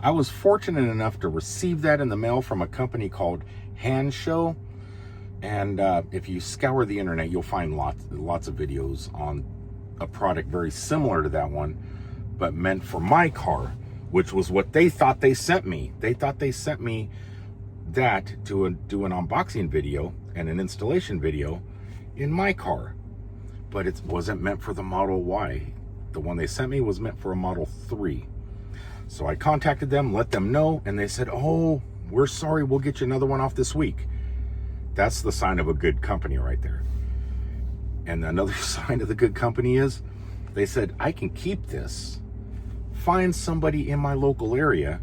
I was fortunate enough to receive that in the mail from a company called Hansshow. And if you scour the internet, you'll find lots of videos on a product very similar to that one, but meant for my car, which was what they thought they sent me. They thought they sent me that to do an unboxing video and an installation video in my car, but it wasn't meant for the Model Y. The one they sent me was meant for a Model 3. So I contacted them, let them know, and they said, oh, we're sorry, we'll get you another one off this week. That's the sign of a good company right there. And another sign of the good company is they said, I can keep this, find somebody in my local area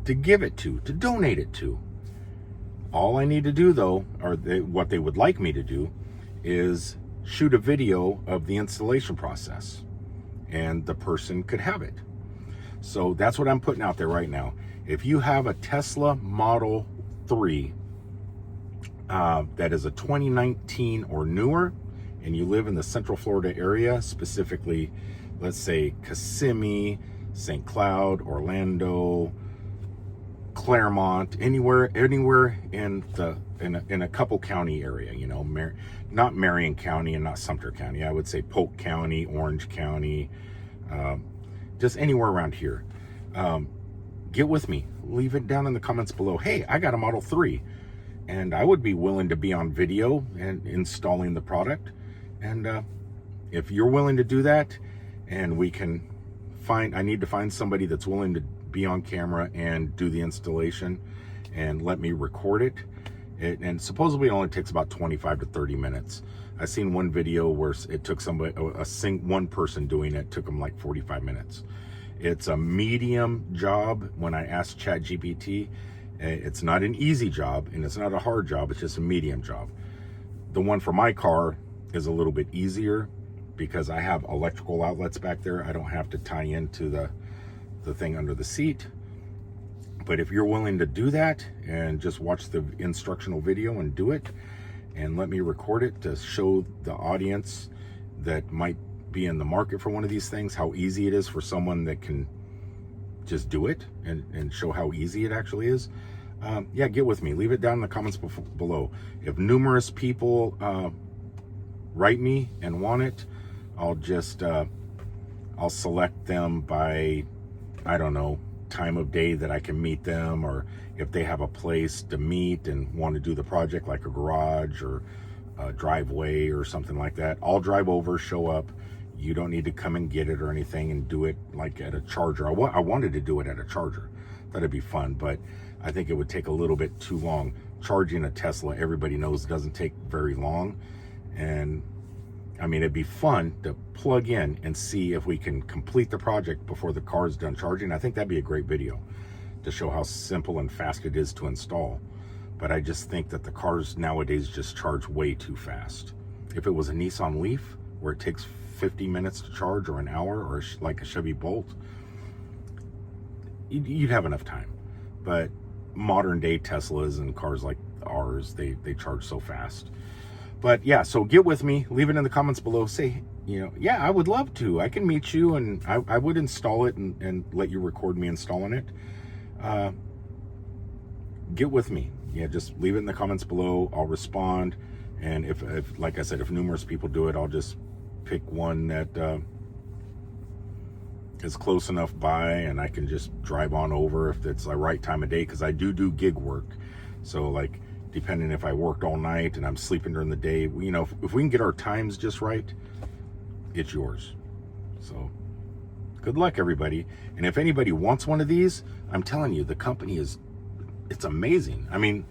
to give it to donate it to. All I need to do though, or what they would like me to do, is shoot a video of the installation process, and the person could have it. So that's what I'm putting out there right now. If you have a Tesla Model 3 that is a 2019 or newer, and you live in the Central Florida area, specifically, let's say Kissimmee, St. Cloud, Orlando, Claremont, anywhere in a couple county area, you know, not Marion County and not Sumter County. I would say Polk County, Orange County, just anywhere around here. Get with me. Leave it down in the comments below. Hey, I got a Model 3, and I would be willing to be on video and installing the product. And if you're willing to do that, and we can I need to find somebody that's willing to be on camera and do the installation and let me record it. And supposedly it only takes about 25 to 30 minutes. I seen one video where it took one person doing it, took them like 45 minutes. It's a medium job. When I asked ChatGPT, it's not an easy job and it's not a hard job, it's just a medium job. The one for my car is a little bit easier because I have electrical outlets back there. I don't have to tie into the thing under the seat. But if you're willing to do that and just watch the instructional video and do it and let me record it to show the audience that might be in the market for one of these things how easy it is for someone that can just do it and show how easy it actually is, yeah, get with me. Leave it down in the comments below. If numerous people write me and want it, I'll just I'll select them by, I don't know, time of day that I can meet them, or if they have a place to meet and want to do the project, like a garage or a driveway or something like that. I'll drive over, show up. You don't need to come and get it or anything and do it like at a charger. I wanted to do it at a charger. That'd be fun, but I think it would take a little bit too long. Charging a Tesla, everybody knows, doesn't take very long. And I mean, it'd be fun to plug in and see if we can complete the project before the car's done charging. I think that'd be a great video to show how simple and fast it is to install. But I just think that the cars nowadays just charge way too fast. If it was a Nissan Leaf, where it takes 50 minutes to charge, or an hour, or like a Chevy Bolt, you'd have enough time. But modern day Teslas and cars like ours, they charge so fast. But yeah, so get with me, leave it in the comments below. Say, you know, yeah, I would love to. I can meet you, and I would install it and let you record me installing it. Get with me. Yeah, just leave it in the comments below. I'll respond. And if like I said, if numerous people do it, I'll just pick one that is close enough by, and I can just drive on over if it's the right time of day, because I do gig work. So like, depending if I worked all night and I'm sleeping during the day, you know, if we can get our times just right, it's yours. So good luck, everybody. And if anybody wants one of these, I'm telling you, the company it's amazing. I mean,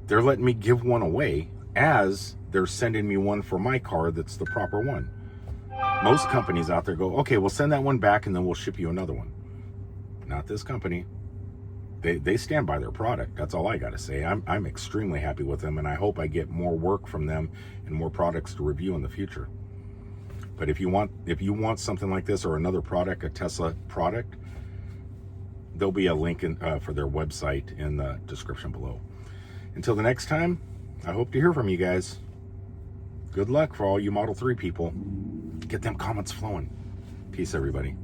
they're letting me give one away as they're sending me one for my car that's the proper one. Most companies out there go, okay, we'll send that one back and then we'll ship you another one. Not this company. They stand by their product. That's all I got to say. I'm extremely happy with them, and I hope I get more work from them and more products to review in the future. But if you want something like this or another product, a Tesla product, there'll be a link for their website in the description below. Until the next time, I hope to hear from you guys. Good luck for all you Model 3 people. Get them comments flowing. Peace, everybody.